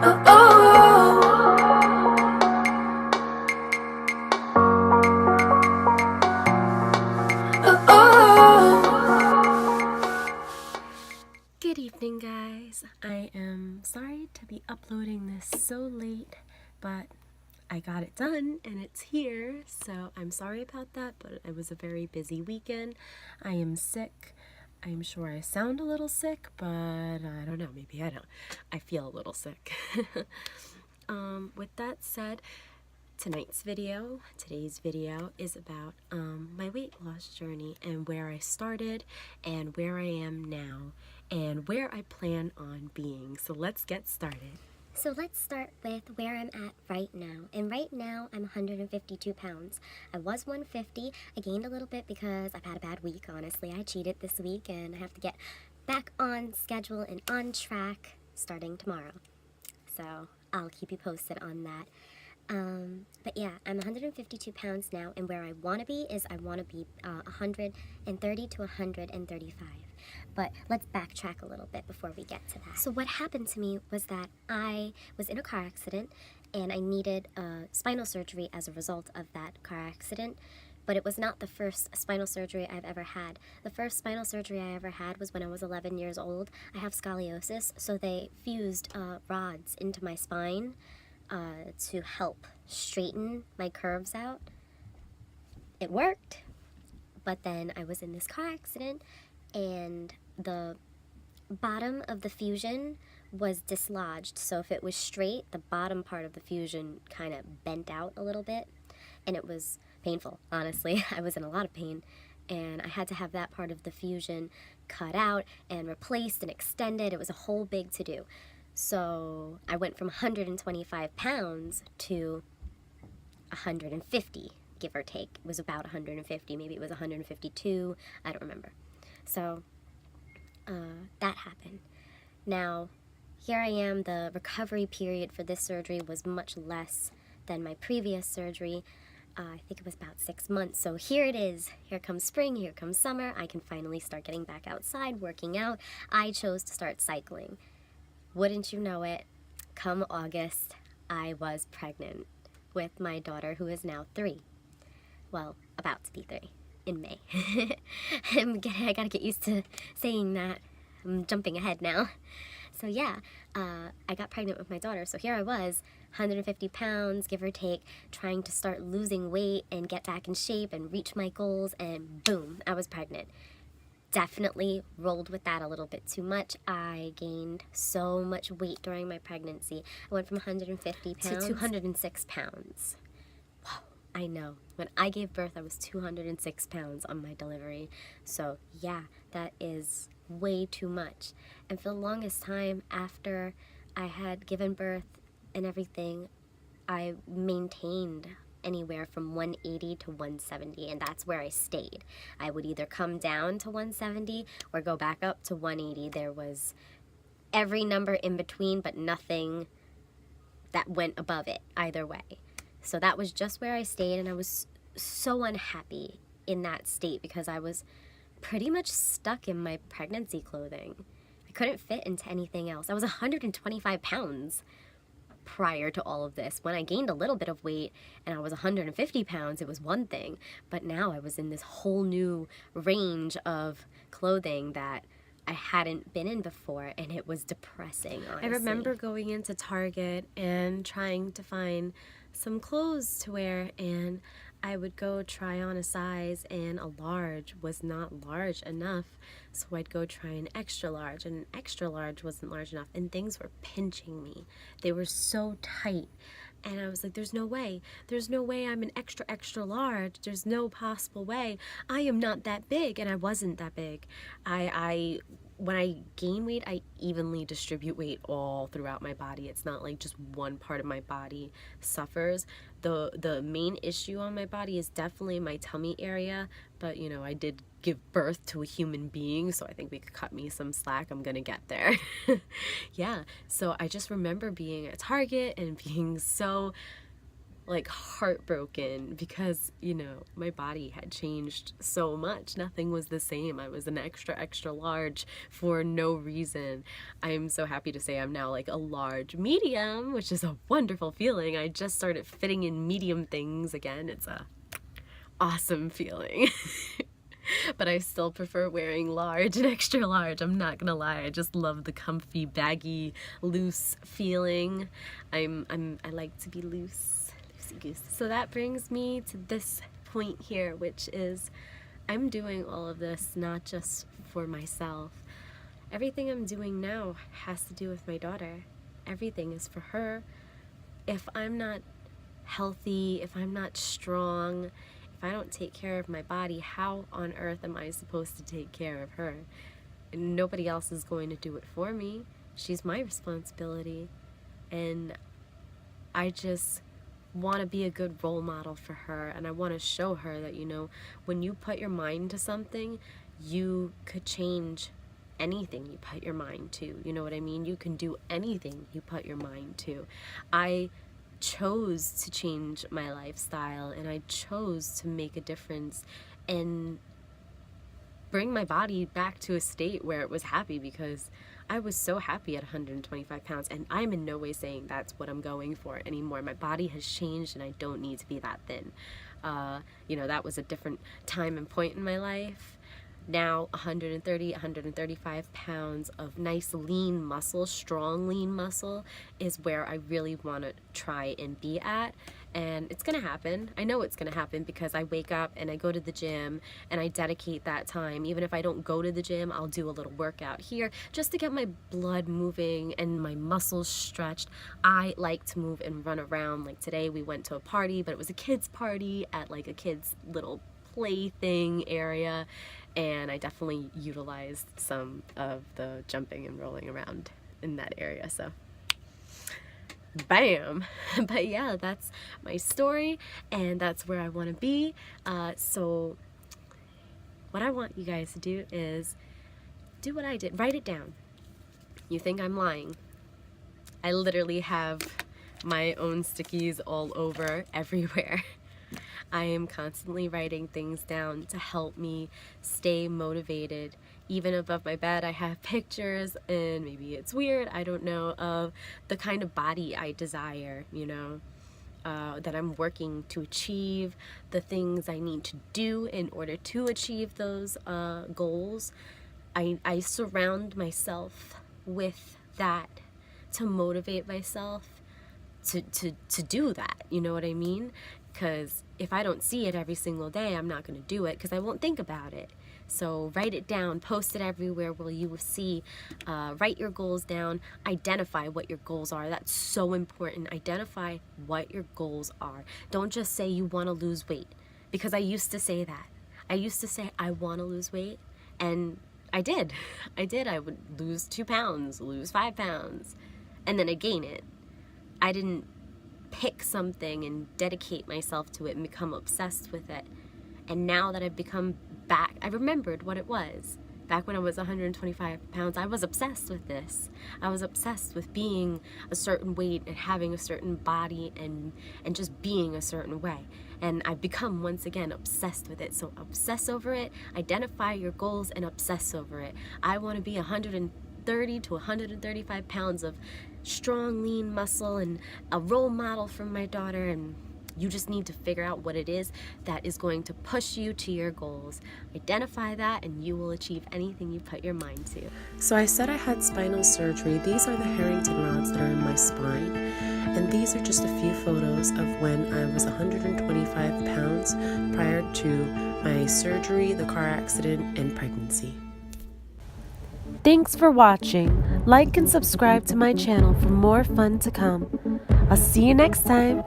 Good evening, guys. I am sorry to be uploading this so late, but I got it done and it's here, so I'm sorry about that, but it was a very busy weekend. I am sick. I'm sure I sound a little sick, but I don't know, maybe I don't. I feel a little sick. With that said, today's video is about my weight loss journey and where I started and where I am now and where I plan on being. So let's get started. So let's start with where I'm at right now. And right now, I'm 152 pounds. I was 150. I gained a little bit because I've had a bad week, honestly. I cheated this week and I have to get back on schedule and on track starting tomorrow. So I'll keep you posted on that. But yeah, I'm 152 pounds now, and where I want to be is I want to be 130 to 135. But let's backtrack a little bit before we get to that. So what happened to me was that I was in a car accident, and I needed spinal surgery as a result of that car accident. But it was not the first spinal surgery I've ever had. The first spinal surgery I ever had was when I was 11 years old. I have scoliosis, so they fused rods into my spine to help straighten my curves out. It worked, but then I was in this car accident and the bottom of the fusion was dislodged. So if it was straight, the bottom part of the fusion kind of bent out a little bit, and it was painful, honestly. I was in a lot of pain, and I had to have that part of the fusion cut out and replaced and extended. It was a whole big to-do. So I went from 125 pounds to 150, give or take. It was about 150, maybe it was 152, I don't remember. So that happened. Now, here I am. The recovery period for this surgery was much less than my previous surgery. I think it was about 6 months. So here it is. Here comes spring, here comes summer. I can finally start getting back outside, working out. I chose to start cycling. Wouldn't you know it, come August, I was pregnant with my daughter, who is now 3. Well, about to be 3 in May. I gotta get used to saying that. I'm jumping ahead now. So yeah, I got pregnant with my daughter. So here I was, 150 pounds, give or take, trying to start losing weight and get back in shape and reach my goals, and boom, I was pregnant. Definitely rolled with that a little bit too much. I gained so much weight during my pregnancy. I went from 150 pounds to 206 pounds. Wow, I know. When I gave birth, I was 206 pounds on my delivery. So yeah, that is way too much. And for the longest time after I had given birth and everything, I maintained anywhere from 180 to 170, and that's where I stayed. I would either come down to 170 or go back up to 180. There was every number in between, but nothing that went above it either way. So that was just where I stayed, and I was so unhappy in that state because I was pretty much stuck in my pregnancy clothing. I couldn't fit into anything else. I was 125 pounds prior to all of this. When I gained a little bit of weight and I was 150 pounds, it was one thing, but now I was in this whole new range of clothing that I hadn't been in before, and it was depressing, honestly. I remember going into Target and trying to find some clothes to wear, and I would go try on a size, and a large was not large enough, so I'd go try an extra large, and an extra large wasn't large enough, and things were pinching me. They were so tight, and I was like, there's no way I'm an extra large. There's no possible way. I am not that big, and I wasn't that big. When I gain weight, I evenly distribute weight all throughout my body. It's not like just one part of my body suffers. The main issue on my body is definitely my tummy area, but you know, I did give birth to a human being, so I think we could cut me some slack. I'm gonna get there. Yeah, so I just remember being at Target and being so like heartbroken because, you know, my body had changed so much. Nothing was the same. I was an extra large for no reason. I'm so happy to say I'm now like a large medium, which is a wonderful feeling. I just started fitting in medium things again. It's a awesome feeling. But I still prefer wearing large and extra large. I'm not gonna lie. I just love the comfy, baggy, loose feeling. I like to be loose, loosey goose. So that brings me to this point here, which is I'm doing all of this not just for myself. Everything I'm doing now has to do with my daughter. Everything is for her. If I'm not healthy, if I'm not strong, if I don't take care of my body, how on earth am I supposed to take care of her? And nobody else is going to do it for me. She's my responsibility. And I just want to be a good role model for her. And I want to show her that, you know, when you put your mind to something, you could change anything you put your mind to. You know what I mean? You can do anything you put your mind to. I chose to change my lifestyle, and I chose to make a difference and bring my body back to a state where it was happy, because I was so happy at 125 pounds, and I'm in no way saying that's what I'm going for anymore. My body has changed and I don't need to be that thin. You know, that was a different time and point in my life. Now 130, 135 pounds of nice lean muscle, strong lean muscle is where I really want to try and be at. And it's going to happen. I know it's going to happen because I wake up and I go to the gym and I dedicate that time. Even if I don't go to the gym, I'll do a little workout here just to get my blood moving and my muscles stretched. I like to move and run around. Like today we went to a party, but it was a kids party at like a kids little plaything area, and I definitely utilized some of the jumping and rolling around in that area, so bam. But yeah, that's my story and that's where I want to be. So what I want you guys to do is do what I did. Write it down. You think I'm lying? I literally have my own stickies all over everywhere. I am constantly writing things down to help me stay motivated. Even above my bed, I have pictures, and maybe it's weird, I don't know, of the kind of body I desire, you know, that I'm working to achieve, the things I need to do in order to achieve those goals. I surround myself with that to motivate myself to do that, you know what I mean? Because if I don't see it every single day, I'm not going to do it because I won't think about it. So write it down, post it everywhere where you will see, write your goals down, identify what your goals are. That's so important. Identify what your goals are. Don't just say you want to lose weight, because I used to say that. I used to say I want to lose weight, and I did. I would lose 2 pounds, lose 5 pounds, and then I'd gain it. I didn't pick something and dedicate myself to it and become obsessed with it. And now that I've become back, I remembered what it was. Back when I was 125 pounds, I was obsessed with this. I was obsessed with being a certain weight and having a certain body and just being a certain way. And I've become, once again, obsessed with it. So obsess over it, identify your goals, and obsess over it. I want to be 130 to 135 pounds of strong, lean muscle and a role model for my daughter, and you just need to figure out what it is that is going to push you to your goals. Identify that and you will achieve anything you put your mind to. So I said I had spinal surgery. These are the Harrington rods that are in my spine, and these are just a few photos of when I was 125 pounds prior to my surgery, the car accident, and pregnancy. Thanks for watching. Like and subscribe to my channel for more fun to come. I'll see you next time.